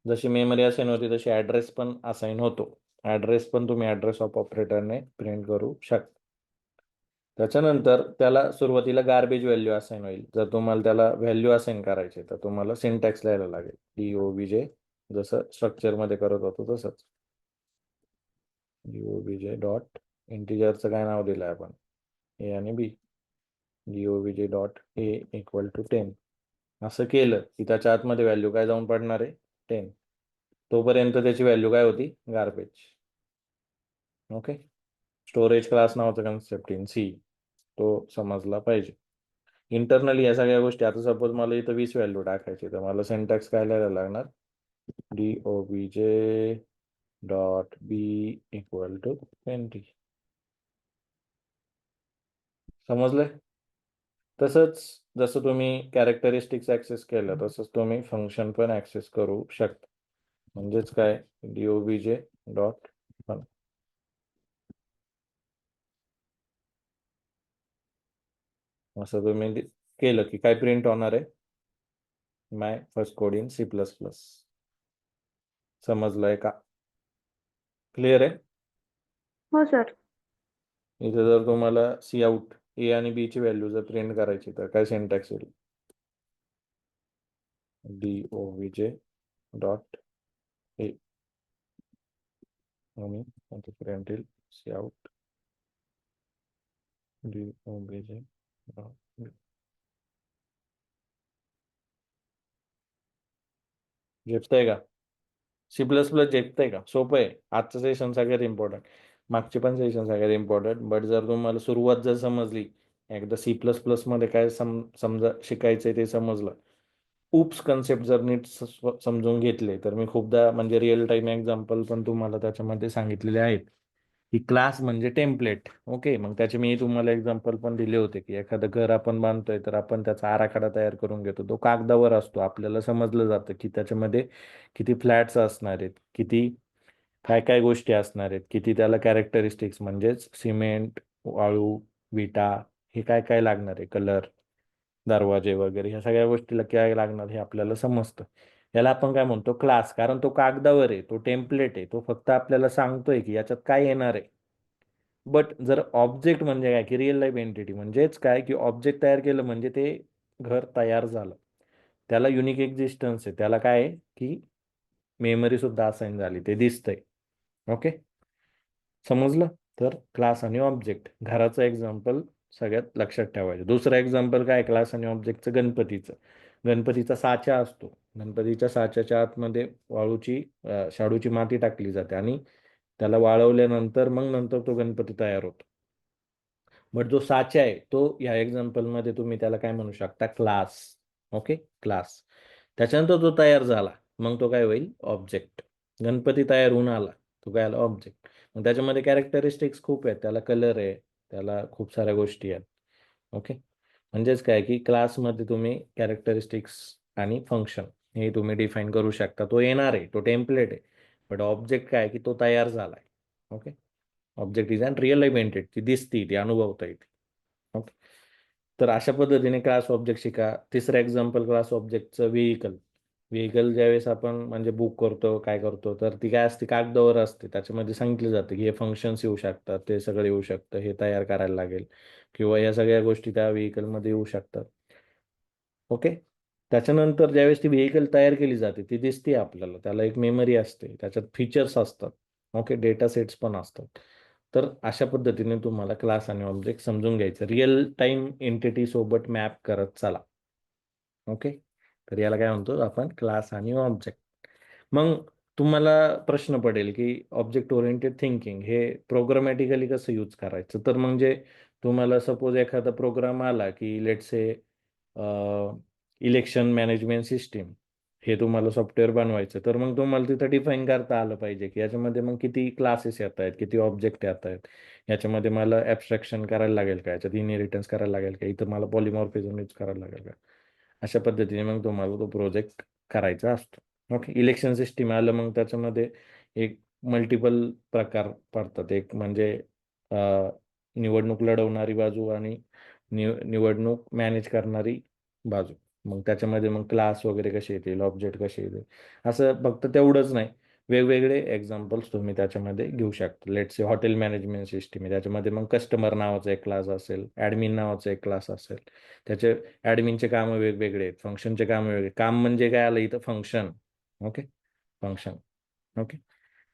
जशी मेमरी असाइन होती तशी ॲड्रेस पण असाइन होतो. ॲड्रेस पण तुम्ही ॲड्रेस ऑफ ऑपरेटरने प्रिंट करू शकता. त्याच्यानंतर त्याला सुरुवातीला गार्बेज व्हॅल्यू असाइन होईल. जर तुम्हाला त्याला व्हॅल्यू असाइन करायचे तर तुम्हाला सिंटॅक्स लिहायला लागेल. DOBJ, जसं स्ट्रक्चरमध्ये करत होतो तसंच. DOBJ डॉट, इंटिजरचं काय नाव दिलं आपण, A आणि B. DOBJ dot A equal to 10. असं केलं की त्याच्या आतमध्ये व्हॅल्यू काय जाऊन पडणार आहे, 10. तोपर्यंत त्याची व्हॅल्यू काय होती, गार्बेज. ओके. स्टोरेज क्लास नावाचा कन्सेप्ट इन सी, तो समजला पाहिजे. इंटरनली या सगळ्या गोष्टी, आता सपोज मला इथं 20 व्हॅल्यू टाकायची, तर मला सिंटॅक्स काय लिहायला लागणार, DOBJ dot B equal to 20. समजलंय? तसंच जसं तुम्ही कॅरेक्टरिस्टिक्स ऍक्सेस केलं तसंच तुम्ही फंक्शन पण ऍक्सेस करू शकता. म्हणजेच काय, DOBJ डॉट फन. असं तुम्ही केलं की काय प्रिंट होणार आहे, my first code in C++. समजलंय का? क्लिअर आहे? हो सर. इथे जर तुम्हाला सी आउट A आणि B ची व्हॅल्यू जर प्रिंट करायची तर काय सिंटॅक्स येईल, DOBJ डॉट A आणि प्रिंट येईल C out DOBJ dot B. झेपतंय का? C++ झेपतंय का? सोपं आहे. आजचं सेशन सगळ्यात इम्पॉर्टंट, मागचे पण सेशन सगळ्यात इम्पॉर्टंट. बट जर तुम्हाला सुरुवात जर समजली, एकदा C++ मध्ये काय समजा शिकायचंय ते समजलं, उप्स कन्सेप्ट जर नीट समजून घेतले, तर मी खूपदा म्हणजे रिअल टाइम एक्झाम्पल पण तुम्हाला त्याच्यामध्ये सांगितलेले आहेत की क्लास म्हणजे टेम्पलेट. ओके, मग त्याचे मी तुम्हाला एक्झाम्पल पण दिले होते की एखादं घर आपण बांधतोय तर आपण त्याचा आराखडा तयार करून घेतो, तो कागदावर असतो, आपल्याला समजलं जातं की त्याच्यामध्ये किती फ्लॅट्स असणार आहेत, किती काय काय गोष्टी असणार आहेत, किती त्याला कॅरेक्टरिस्टिक्स म्हणजेच सिमेंट, वाळू, विटा, हे काय काय लागणार आहे, कलर, दरवाजे वगैरे ह्या सगळ्या गोष्टीला काय लागणार हे आपल्याला समजतं. याला आपण काय म्हणतो, क्लास. कारण तो कागदावर आहे, तो टेम्पलेट आहे, तो फक्त आपल्याला सांगतोय की याच्यात काय येणार आहे. बट जर ऑब्जेक्ट म्हणजे काय की रिअल लाईफ एंटिटी, म्हणजेच काय की ऑब्जेक्ट तयार केलं म्हणजे ते घर तयार झालं, त्याला युनिक एक्झिस्टन्स आहे, त्याला काय आहे की मेमरी सुद्धा असाइन झाली, ते दिसतंय. ओके, समजलं. तर क्लास आणि ऑब्जेक्ट, घराचं एक्झाम्पल सगळ्यात लक्षात ठेवायचं. दुसरं एक्झाम्पल काय क्लास आणि ऑब्जेक्टचं, गणपतीचं. गणपतीचा साचा असतो, गणपतीच्या साच्याच्या आतमध्ये शाडूची माती टाकली जाते आणि त्याला वाळवल्यानंतर मग नंतर तो गणपती तयार होतो. बट जो साचा आहे तो या एक्झाम्पलमध्ये तुम्ही त्याला काय म्हणू शकता, क्लास. Okay, class. त्याच्यानंतर तो तयार झाला, मग तो काय होईल, ऑब्जेक्ट. गणपती तयार होऊन आला, तो काय आला, ऑब्जेक्ट. मग त्याच्यामध्ये कॅरेक्टरिस्टिक्स खूप आहेत, त्याला कलर आहे, त्याला खूप साऱ्या गोष्टी आहेत. ओके, म्हणजेच काय की क्लासमध्ये तुम्ही कॅरेक्टरिस्टिक्स आणि फंक्शन हे तुम्ही डिफाईन करू शकता. तो येणार आहे, तो टेम्पलेट आहे. बट ऑब्जेक्ट काय की तो तयार झाला आहे. Okay, object is and real life entity, ती दिसती, ती अनुभवता येते. ओके, तर अशा पद्धतीने क्लास ऑब्जेक्ट शिका. तिसरं एक्झाम्पल क्लास ऑब्जेक्टचं व्हेइकल. व्हेइकल ज्यावेळेस आपण म्हणजे बुक करतो, काय करतो, तर ती काय असते, कागदावर असते, त्याच्यामध्ये सांगितलं जातं की हे फंक्शन्स येऊ शकतात, ते सगळं येऊ शकतं, हे तयार करायला लागेल, किंवा या सगळ्या गोष्टी त्या व्हेइकलमध्ये येऊ शकतात. ओके, त्याच्यानंतर ज्यावेळेस ती व्हेइकल तयार केली जाते, ती दिसते आपल्याला, त्याला एक मेमरी असते, त्याच्यात फीचर्स असतात. ओके, डेटा सेट्स पण असतात. तर अशा पद्धतीने तुम्हाला क्लास आणि ऑब्जेक्ट समजून घ्यायचं, रिअल टाइम एंटिटी सोबत मॅप करत चला. ओके, तर याला काय म्हणतो आपण, क्लास आणि ऑब्जेक्ट. मग तुम्हाला प्रश्न पडेल की ऑब्जेक्ट ओरिएंटेड थिंकिंग हे प्रोग्रामॅटिकली कसं यूज करायचं. तर म्हणजे तुम्हाला सपोज एखादा प्रोग्राम आला की let's say election management system, हे तुम्हाला सॉफ्टवेअर बनवायचं, तर मग तुम्हाला तिथं डिफाईन करता आलं पाहिजे की याच्यामध्ये मग किती क्लासेस येत आहेत, किती ऑब्जेक्ट येत आहेत, याच्यामध्ये मला ॲब्स्ट्रॅक्शन करायला लागेल का, याच्यात इनहेरिटन्स करायला लागेल का, इथं मला पॉलिमॉर्फिझम यूज करायला लागेल का. अशा पद्धतीने मग तुम्हाला तो प्रोजेक्ट करायचा असतो. ओके, इलेक्शन सिस्टीम आलं, मग त्याच्यामध्ये एक मल्टिपल प्रकार पडतात. एक म्हणजे निवडणूक लढवणारी बाजू आणि निवडणूक मॅनेज करणारी बाजू. मग त्याच्यामध्ये मग क्लास वगैरे कसे येतील, ऑब्जेक्ट कसे येतील, असं फक्त तेवढंच नाही, वेगवेगळे एक्झाम्पल्स तुम्ही त्याच्यामध्ये घेऊ शकता. Let's say hotel management system आहे, त्याच्यामध्ये मग कस्टमर नावाचा एक क्लास असेल, ॲडमिन नावाचा एक क्लास असेल. त्याचे ॲडमिनचे कामं वेगवेगळे आहेत, फंक्शनचे कामं वेगळे. काम म्हणजे काय आलं इथं, फंक्शन. Okay, function. ओके,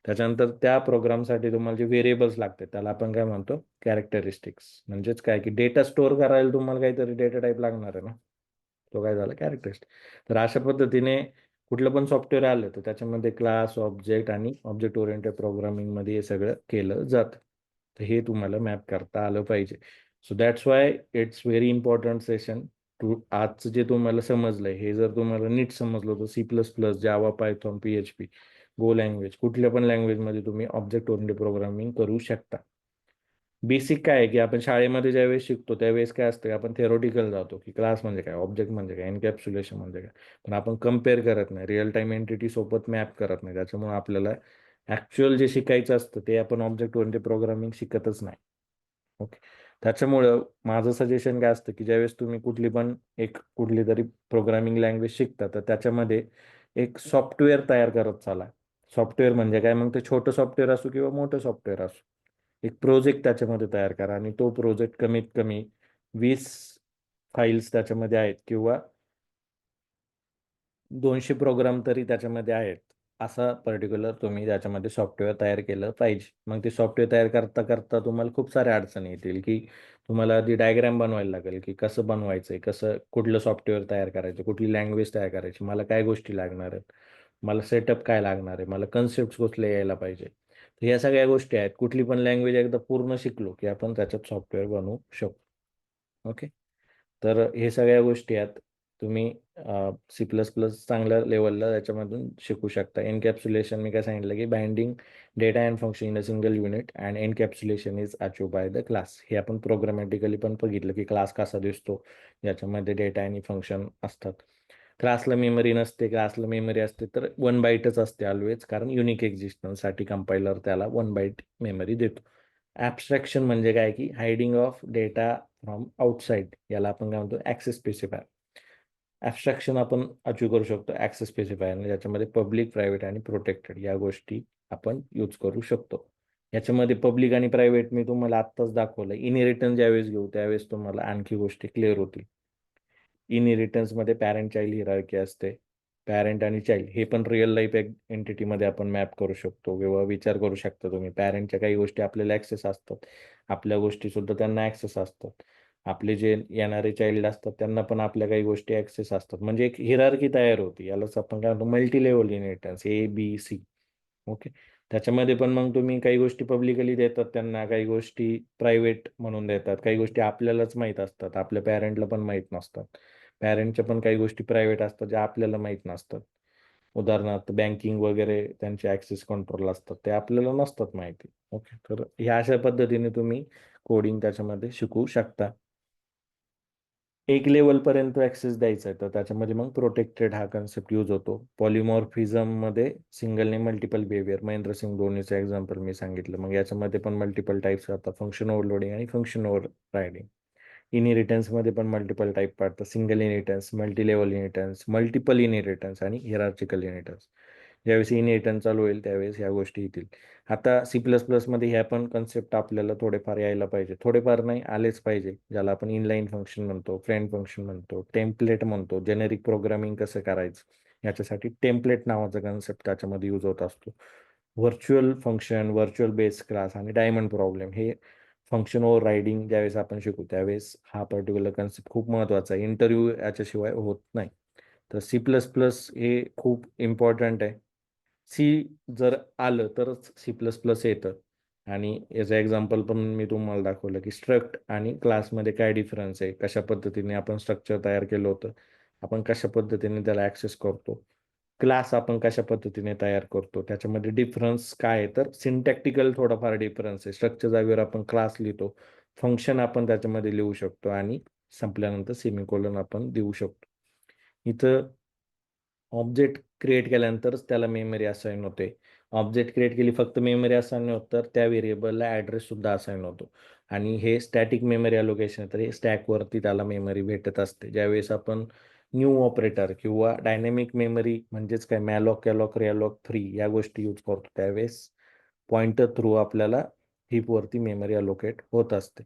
त्याच्यानंतर त्या प्रोग्रामसाठी तुम्हाला जे व्हेरिएबल्स लागते त्याला आपण काय म्हणतो, कॅरेक्टरिस्टिक्स. म्हणजेच काय की डेटा स्टोअर करायला तुम्हाला काहीतरी डेटा टाईप लागणार आहे ना, तो काय झाला, कॅरेक्टरिस्टिक. तर अशा पद्धतीने कुठलं पण सॉफ्टवेअर आलं तर त्याच्यामध्ये क्लास, ऑब्जेक्ट आणि ऑब्जेक्ट ओरिएंटेड प्रोग्रामिंगमध्ये हे सगळं केलं जातं. तर हे तुम्हाला मॅप करता आलं पाहिजे. So that's why it's very important session. आजचं जे तुम्हाला समजलंय, हे जर तुम्हाला नीट समजलं तर C++, जावा, पायथॉन, PHP, गो लँग्वेज, कुठल्या पण लँग्वेजमध्ये तुम्ही ऑब्जेक्ट ओरिएंटेड प्रोग्रामिंग करू शकता. बेसिक काय आहे की आपण शाळेमध्ये ज्यावेळेस शिकतो त्यावेळेस काय असतं, आपण थेरोटिकल जातो की क्लास म्हणजे काय, ऑब्जेक्ट म्हणजे काय, एनकॅप्सुलेशन म्हणजे काय, पण आपण कम्पेअर करत नाही, रिअल टाइम एंटिटी सोबत मॅप करत नाही. त्याच्यामुळे आपल्याला ॲक्च्युअल जे शिकायचं असतं ते आपण ऑब्जेक्ट ओरिएंटेड प्रोग्रामिंग शिकतच नाही. ओके, त्याच्यामुळं माझं सजेशन काय असतं की ज्यावेळेस तुम्ही कुठली तरी प्रोग्रामिंग लँग्वेज शिकता, तर त्याच्यामध्ये एक सॉफ्टवेअर तयार करत चाला. सॉफ्टवेअर म्हणजे काय, मग ते छोटं सॉफ्टवेअर असो किंवा मोठं सॉफ्टवेअर असो, एक प्रोजेक्ट त्याच्यामध्ये तयार करा आणि तो प्रोजेक्ट कमीत कमी 20 फाईल्स त्याच्यामध्ये आहेत किंवा 200 प्रोग्राम तरी त्याच्यामध्ये आहेत, असा पर्टिक्युलर तुम्ही त्याच्यामध्ये सॉफ्टवेअर तयार केलं पाहिजे. मग ते सॉफ्टवेअर तयार करता करता तुम्हाला खूप साऱ्या अडचणी येतील की तुम्हाला आधी डायग्राम बनवायला लागेल की कसं बनवायचं आहे, कसं कुठलं सॉफ्टवेअर तयार करायचं, कुठली लँग्वेज तयार करायची, मला काय गोष्टी लागणार आहेत, मला सेटअप काय लागणार आहे, मला कन्सेप्ट कुठले यायला पाहिजे. तर ह्या सगळ्या गोष्टी आहेत. कुठली पण लँग्वेज एकदा पूर्ण शिकलो की आपण त्याच्यात सॉफ्टवेअर बनवू शकतो. ओके, तर हे सगळ्या गोष्टी आहेत. तुम्ही C++ चांगल्या लेवलला याच्यामधून शिकू शकता. एनकॅप्सुलेशन मी काय सांगितलं की binding data and function in a single unit and encapsulation is achieve by the class. हे आपण प्रोग्रामॅटिकली पण बघितलं की क्लास कसा दिसतो, याच्यामध्ये डेटा आणि फंक्शन असतात. क्लासला मेमरी नसते, क्लासला मेमरी असते, तर 1 बाईटच असते ऑलवेज, कारण युनिक एक्झिस्टन्ससाठी कंपायलर त्याला 1 बाईट मेमरी देतो. ॲब्स्ट्रॅक्शन म्हणजे काय की hiding of data from outside, याला आपण काय म्हणतो ॲक्सेस स्पेसिफायर. ॲब्स्ट्रॅक्शन आपण अचीव करू शकतो ॲक्सेस स्पेसिफायर, ज्याच्यामध्ये पब्लिक, प्रायव्हेट आणि प्रोटेक्टेड या गोष्टी आपण यूज करू शकतो. याच्यामध्ये पब्लिक आणि प्रायव्हेट मी तुम्हाला आत्ताच दाखवलं. इनहेरिटन्स ज्यावेळेस घेऊ त्यावेळेस तुम्हाला आणखी गोष्टी क्लिअर होतील. इनहेरिटन्समध्ये पॅरेंट चाइल्ड हिरार्की असते. पॅरेंट आणि चाइल्ड हे पण रिअल लाईफ एंटिटीमध्ये आपण मॅप करू शकतो किंवा विचार करू शकता तुम्ही. पॅरेंटच्या काही गोष्टी आपल्याला ॲक्सेस असतात, आपल्या गोष्टी सुद्धा त्यांना ॲक्सेस असतात. आपले जे येणारे चाइल्ड असतात त्यांना पण आपल्या काही गोष्टी ॲक्सेस असतात. म्हणजे एक हिरार्की तयार होती. यालाच आपण काय म्हणतो multi level inheritance, A, B, C. Okay. त्याच्यामध्ये पण मग तुम्ही काही गोष्टी पब्लिकली देतात त्यांना, काही गोष्टी प्रायव्हेट म्हणून देतात, काही गोष्टी आपल्यालाच माहीत असतात, आपल्या पॅरेंटला पण माहीत नसतात. पॅरेंटच्या पण काही गोष्टी प्रायव्हेट असतात ज्या आपल्याला माहीत नसतात. उदाहरणार्थ बँकिंग वगैरे त्यांचे ॲक्सेस कंट्रोल असतात, ते आपल्याला नसतात माहिती. ओके. तर ह्या अशा पद्धतीने तुम्ही कोडिंग त्याच्यामध्ये शिकू शकता. एक लेवलपर्यंत ॲक्सेस द्यायचा आहे तर त्याच्यामध्ये मग प्रोटेक्टेड हा कन्सेप्ट यूज होतो. पॉलिमॉर्फिझममध्ये single name multiple behaviour, Mahendra Singh धोनीचं एक्झाम्पल मी सांगितलं. मग याच्यामध्ये पण मल्टिपल टाईप्स असतात, फंक्शन ओव्हरलोडिंग आणि फंक्शन ओव्हर रायडिंग. इनहेरिटन्समध्ये पण मल्टिपल टाईप पाडतात, single inheritance, multi level inheritance, multiple inheritance आणि हिरार्चिकल इनहेरिटन्स. ज्यावेळेस इनहेरिटन्स चालू होईल त्यावेळेस ह्या गोष्टी येतील. आता C++मध्ये ह्या पण कन्सेप्ट आपल्याला थोडेफार यायला पाहिजे, थोडेफार नाही आलेच पाहिजे, ज्याला आपण इनलाईन फंक्शन म्हणतो, फ्रेंड फंक्शन म्हणतो, टेम्पलेट म्हणतो. जेनेरिक प्रोग्रामिंग कसं करायचं याच्यासाठी टेम्पलेट नावाचा कन्सेप्ट त्याच्यामध्ये यूज होत असतो. Virtual function, virtual base class आणि डायमंड प्रॉब्लेम हे फंक्शन ओव्हर रायडिंग ज्यावेळेस आपण शिकू त्यावेळेस हा पर्टिक्युलर कन्सेप्ट खूप महत्त्वाचा आहे. इंटरव्ह्यू याच्याशिवाय होत नाही. तर C++ हे खूप इम्पॉर्टंट आहे. सी जर आलं तरच C++ येतं. आणि याचं एक्झाम्पल पण मी तुम्हाला दाखवलं की स्ट्रक्ट आणि क्लासमध्ये काय डिफरन्स आहे, कशा पद्धतीने आपण स्ट्रक्चर तयार केलं होतं, आपण कशा पद्धतीने त्याला ॲक्सेस करतो, क्लास आपण कशा पद्धतीने तयार करतो, त्याच्यामध्ये डिफरन्स काय आहे. तर सिंटॅक्टिकल थोडाफार डिफरन्स आहे. स्ट्रक्चर जागेवर आपण क्लास लिहितो, फंक्शन आपण त्याच्यामध्ये लिहू शकतो आणि संपल्यानंतर सेमिकोलन आपण देऊ शकतो. इथं ऑब्जेक्ट क्रिएट केल्यानंतरच त्याला मेमरी असाइन होते. ऑब्जेक्ट क्रिएट केली फक्त मेमरी असाइन नाही होत, तर त्या व्हेरिएबलला ॲड्रेस सुद्धा असाइन होतो. आणि हे स्टॅटिक मेमरी अलोकेशन आहे, तर हे स्टॅकवरती त्याला मेमरी भेटत असते. ज्यावेळेस आपण न्यू ऑपरेटर किंवा डायनॅमिक मेमरी म्हणजेच काय मॅलॉक, कॅलॉक, रिअलॉक 3 या गोष्टी यूज करतो त्यावेळेस पॉइंटर थ्रू आपल्याला हिपवरती मेमरी अलोकेट होत असते.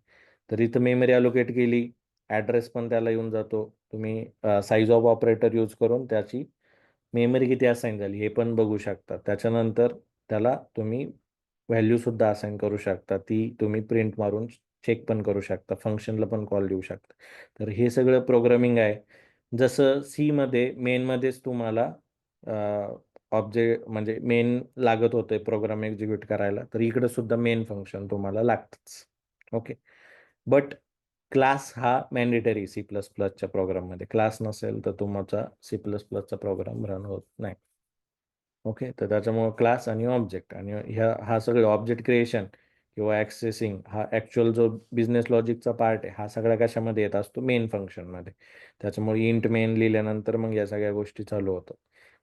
तर इथं मेमरी अलोकेट केली, ॲड्रेस पण त्याला येऊन जातो. तुम्ही साईज ऑफ ऑपरेटर यूज करून त्याची मेमरी किती असाइन झाली हे पण बघू शकता. त्याच्यानंतर त्याला तुम्ही व्हॅल्यू सुद्धा असाइन करू शकता. ती तुम्ही प्रिंट मारून चेक पण करू शकता. फंक्शनला पण कॉल देऊ शकता. तर हे सगळं प्रोग्रामिंग आहे. जसं Cमध्ये मेनमध्येच तुम्हाला ऑब्जेक्ट म्हणजे मेन लागत होते प्रोग्राम एक्झिक्यूट करायला, तर इकडे सुद्धा मेन फंक्शन तुम्हाला लागतंच. ओके. बट क्लास हा मॅन्डेटरी C++च्या प्रोग्राममध्ये. क्लास नसेल तर तुमचा C++चा प्रोग्राम रन होत नाही. ओके. तर त्याच्यामुळं क्लास आणि ऑब्जेक्ट आणि हा सगळं ऑब्जेक्ट क्रिएशन किंवा ॲक्सेसिंग हा ॲक्च्युअल जो बिझनेस लॉजिकचा पार्ट आहे हा सगळा कशामध्ये येत असतो मेन फंक्शनमध्ये. त्याच्यामुळे इंट मेन लिहिल्यानंतर मग या सगळ्या गोष्टी चालू होतात.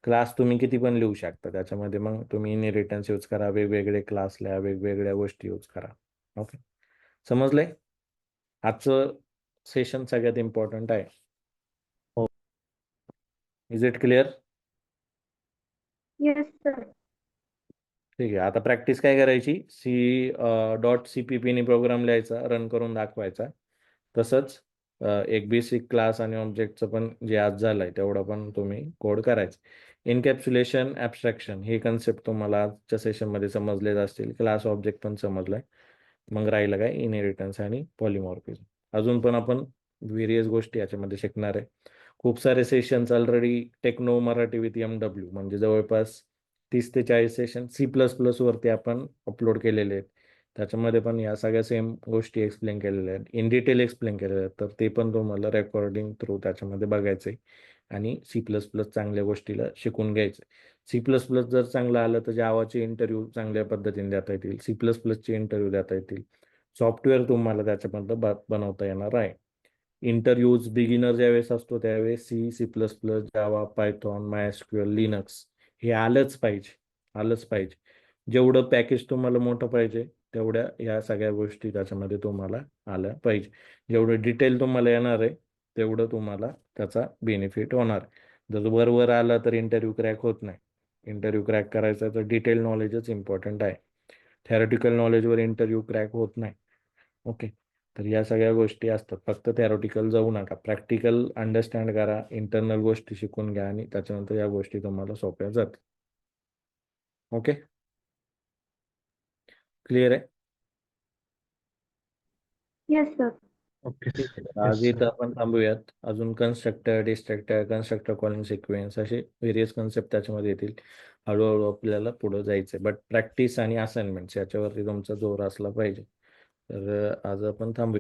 क्लास तुम्ही किती पण लिहू शकता, त्याच्यामध्ये मग तुम्ही इनहेरिटन्स यूज करा, वेगवेगळे क्लास लिहा, वेगवेगळ्या गोष्टी यूज करा. ओके. समजलंय? आजचं सेशन सगळ्यात इम्पॉर्टंट आहे. हो. Is it clear? Yes sir. ठीक आहे. आता प्रॅक्टिस काय करायची, C.cpp प्रोग्राम लिहायचा, रन करून दाखवायचा. तसंच एक बेसिक क्लास आणि ऑब्जेक्टचं पण जे आज झालंय तेवढं पण तुम्ही कोड करायचं. इनकॅप्सुलेशन, ॲब्स्ट्रॅक्शन हे कन्सेप्ट तुम्हाला आजच्या सेशनमध्ये समजलेच असतील. क्लास ऑब्जेक्ट पण समजलाय. मग राहिलं काय इनहेरिटन्स आणि पॉलिमॉर्फिझम. अजून पण आपण व्हेरियस गोष्टी याच्यामध्ये शिकणार आहे. खूप सारे sessions already techno Marathi with MW म्हणजे जवळपास 30 ते 40 सेशन C++वरती आपण अपलोड केलेले आहेत. त्याच्यामध्ये पण या सगळ्या सेम गोष्टी एक्सप्लेन केलेल्या आहेत, इन डिटेल एक्सप्लेन केलेल्या आहेत. तर ते पण तुम्हाला रेकॉर्डिंग थ्रू त्याच्यामध्ये बघायचं आहे आणि C++ चांगल्या गोष्टीला शिकून घ्यायचं. C++ जर चांगलं आलं तर जावाचे इंटरव्ह्यू चांगल्या पद्धतीने देता येतील, C++चे इंटरव्ह्यू देता येतील. सॉफ्टवेअर तुम्हाला त्याच्यामधलं बनवता येणार आहे. इंटरव्ह्यूज बिगिनर ज्यावेळेस असतो त्यावेळेस C++, जावा, पायथॉन, मायस्क्यूएल, लिनक्स हे आलंच पाहिजे. जेवढं पॅकेज तुम्हाला मोठं पाहिजे तेवढ्या ह्या सगळ्या गोष्टी त्याच्यामध्ये तुम्हाला आल्या पाहिजे. जेवढं डिटेल तुम्हाला येणार आहे तेवढं तुम्हाला त्याचा बेनिफिट होणार. जर वर आला तर इंटरव्ह्यू क्रॅक होत नाही. इंटरव्ह्यू क्रॅक करायचा तर डिटेल नॉलेजच इम्पॉर्टंट आहे. थेरॉटिकल नॉलेजवर इंटरव्ह्यू क्रॅक होत नाही. ओके, तर या सगळ्या गोष्टी असतात. फक्त थेरॉटिकल जाऊ नका, प्रॅक्टिकल अंडरस्टँड करा, इंटरनल गोष्टी शिकून घ्या आणि त्याच्यानंतर या गोष्टी तुम्हाला सोप्या जातात. ओके, क्लिअर आहे? Yes sir. ओके. ठीक आहे. Yes, आज sir. इथं आपण थांबूयात. अजून constructor, destructor, constructor calling sequence असे व्हेरियस कन्सेप्ट त्याच्यामध्ये येतील. हळूहळू आपल्याला पुढे जायचंय, बट प्रॅक्टिस आणि असाइनमेंट्स याच्यावरती तुमचा जोर असला पाहिजे. तर आज आपण थांबूया.